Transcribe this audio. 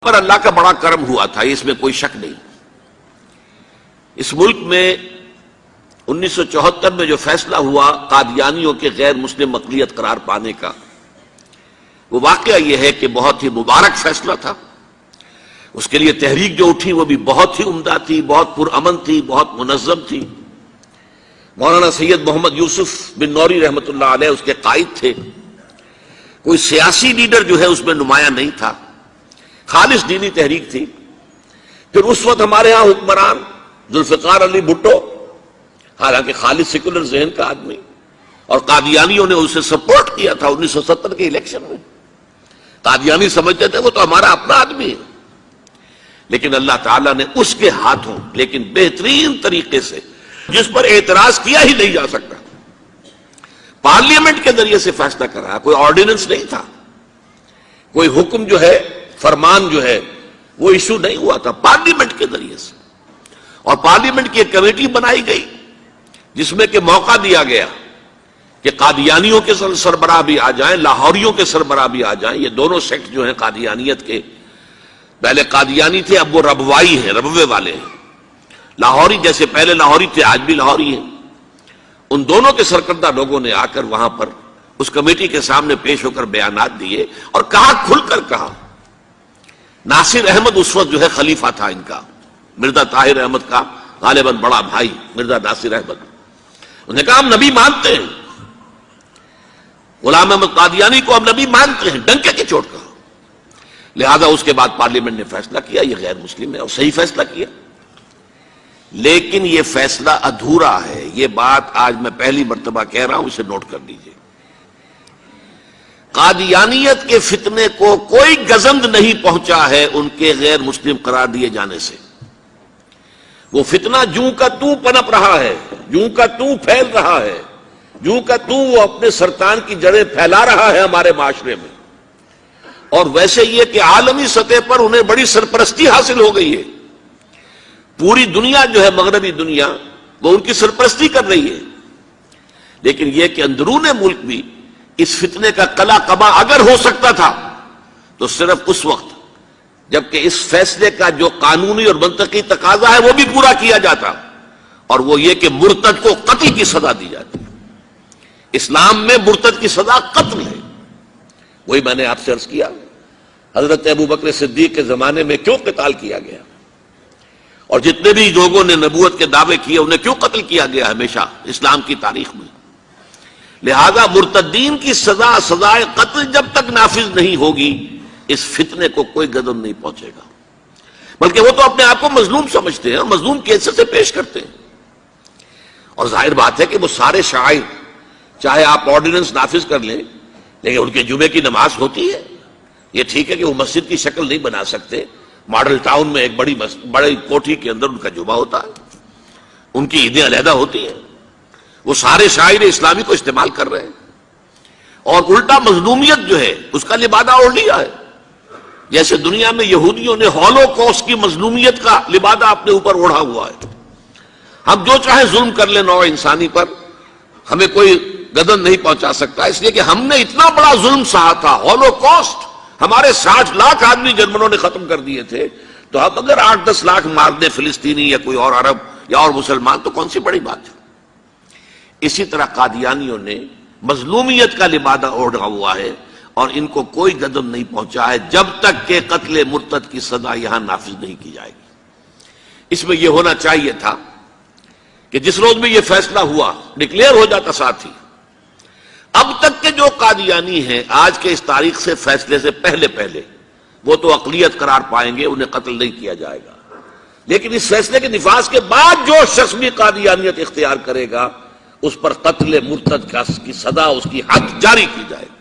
پر اللہ کا بڑا کرم ہوا تھا، اس میں کوئی شک نہیں۔ اس ملک میں 1974 میں جو فیصلہ ہوا قادیانیوں کے غیر مسلم اقلیت قرار پانے کا، وہ واقعہ یہ ہے کہ بہت ہی مبارک فیصلہ تھا۔ اس کے لیے تحریک جو اٹھی وہ بھی بہت ہی عمدہ تھی، بہت پرامن تھی، بہت منظم تھی۔ مولانا سید محمد یوسف بن نوری رحمۃ اللہ علیہ اس کے قائد تھے۔ کوئی سیاسی لیڈر جو ہے اس میں نمایاں نہیں تھا، خالص دینی تحریک تھی۔ پھر اس وقت ہمارے ہاں حکمران ذوالفقار علی بھٹو، حالانکہ خالص سیکولر ذہن کا آدمی، اور قادیانیوں نے اسے سپورٹ کیا تھا 1970 کے الیکشن میں۔ قادیانی سمجھتے تھے وہ تو ہمارا اپنا آدمی ہے، لیکن اللہ تعالیٰ نے اس کے ہاتھوں لیکن بہترین طریقے سے، جس پر اعتراض کیا ہی نہیں جا سکتا، پارلیمنٹ کے ذریعے سے فیصلہ کرایا۔ کوئی آرڈیننس نہیں تھا، کوئی حکم جو ہے، فرمان جو ہے وہ ایشو نہیں ہوا تھا، پارلیمنٹ کے ذریعے سے۔ اور پارلیمنٹ کی ایک کمیٹی بنائی گئی جس میں کہ موقع دیا گیا کہ قادیانیوں کے سربراہ بھی آ جائیں، لاہوریوں کے سربراہ بھی آ جائیں۔ یہ دونوں سیکٹ جو ہیں قادیانیت کے، پہلے قادیانی تھے، اب وہ ربوائی ہیں، ربوے والے ہیں۔ لاہوری جیسے پہلے لاہوری تھے، آج بھی لاہوری ہیں۔ ان دونوں کے سرکردہ لوگوں نے آ کر وہاں پر اس کمیٹی کے سامنے پیش ہو کر بیانات دیے اور کہا، کھل کر کہا۔ ناصر احمد اس وقت جو ہے خلیفہ تھا ان کا، مرزا طاہر احمد کا غالباً بڑا بھائی مرزا ناصر احمد۔ انہوں نے کہا ہم نبی مانتے ہیں، غلام احمد قادیانی کو ہم نبی مانتے ہیں، ڈنکے کی چوٹ کہا۔ لہذا اس کے بعد پارلیمنٹ نے فیصلہ کیا یہ غیر مسلم ہے، اور صحیح فیصلہ کیا۔ لیکن یہ فیصلہ ادھورا ہے، یہ بات آج میں پہلی مرتبہ کہہ رہا ہوں، اسے نوٹ کر لیجیے۔ قادیانیت کے فتنے کو کوئی گزند نہیں پہنچا ہے ان کے غیر مسلم قرار دیے جانے سے۔ وہ فتنہ جوں کا توں پنپ رہا ہے، جوں کا توں پھیل رہا ہے، جوں کا توں وہ اپنے سرطان کی جڑیں پھیلا رہا ہے ہمارے معاشرے میں۔ اور ویسے یہ کہ عالمی سطح پر انہیں بڑی سرپرستی حاصل ہو گئی ہے، پوری دنیا جو ہے، مغربی دنیا، وہ ان کی سرپرستی کر رہی ہے۔ لیکن یہ کہ اندرون ملک بھی اس فتنے کا قلع قبا اگر ہو سکتا تھا تو صرف اس وقت جبکہ اس فیصلے کا جو قانونی اور منطقی تقاضا ہے وہ بھی پورا کیا جاتا، اور وہ یہ کہ مرتد کو قتل کی سزا دی جاتی۔ اسلام میں مرتد کی سزا قتل ہے۔ وہی میں نے آپ سے عرض کیا، حضرت ابوبکر صدیق کے زمانے میں کیوں قتال کیا گیا، اور جتنے بھی لوگوں نے نبوت کے دعوے کیے انہیں کیوں قتل کیا گیا ہمیشہ اسلام کی تاریخ میں۔ لہذا مرتدین کی سزا، سزائے قتل جب تک نافذ نہیں ہوگی، اس فتنے کو کوئی گدن نہیں پہنچے گا۔ بلکہ وہ تو اپنے آپ کو مظلوم سمجھتے ہیں اور مظلوم کی حیثیت سے پیش کرتے ہیں۔ اور ظاہر بات ہے کہ وہ سارے شعائر، چاہے آپ آرڈیننس نافذ کر لیں، لیکن ان کے جمعے کی نماز ہوتی ہے۔ یہ ٹھیک ہے کہ وہ مسجد کی شکل نہیں بنا سکتے، ماڈل ٹاؤن میں ایک بڑی کوٹھی کے اندر ان کا جمعہ ہوتا ہے، ان کی عیدیں علیحدہ ہوتی ہیں۔ وہ سارے شاعر اسلامی کو استعمال کر رہے ہیں، اور الٹا مظلومیت جو ہے اس کا لبادہ اوڑھ لیا ہے۔ جیسے دنیا میں یہودیوں نے ہولوکوسٹ کی مظلومیت کا لبادہ اپنے اوپر اوڑھا ہوا ہے۔ ہم جو چاہے ظلم کر لیں نوع انسانی پر، ہمیں کوئی گدن نہیں پہنچا سکتا، اس لیے کہ ہم نے اتنا بڑا ظلم سہا تھا۔ ہولوکوسٹ ہمارے 60 لاکھ آدمی جرمنوں نے ختم کر دیے تھے، تو اب اگر 8-10 لاکھ مار دیں فلسطینی یا کوئی اور عرب یا اور مسلمان تو کون سی بڑی بات ہے۔ اسی طرح قادیانیوں نے مظلومیت کا لبادہ اوڑھا ہوا ہے، اور ان کو کوئی گدن نہیں پہنچا ہے جب تک کہ قتل مرتد کی سزا یہاں نافذ نہیں کی جائے گی۔ اس میں یہ ہونا چاہیے تھا کہ جس روز میں یہ فیصلہ ہوا ڈکلیئر ہو جاتا ساتھ ہی۔ اب تک کے جو قادیانی ہیں آج کے اس تاریخ سے، فیصلے سے پہلے وہ تو اقلیت قرار پائیں گے، انہیں قتل نہیں کیا جائے گا۔ لیکن اس فیصلے کے نفاذ کے بعد جو شخص بھی قادیانیت اختیار کرے گا، اس پر قتل مرتد کی سزا، اس کی حد جاری کی جائے گی۔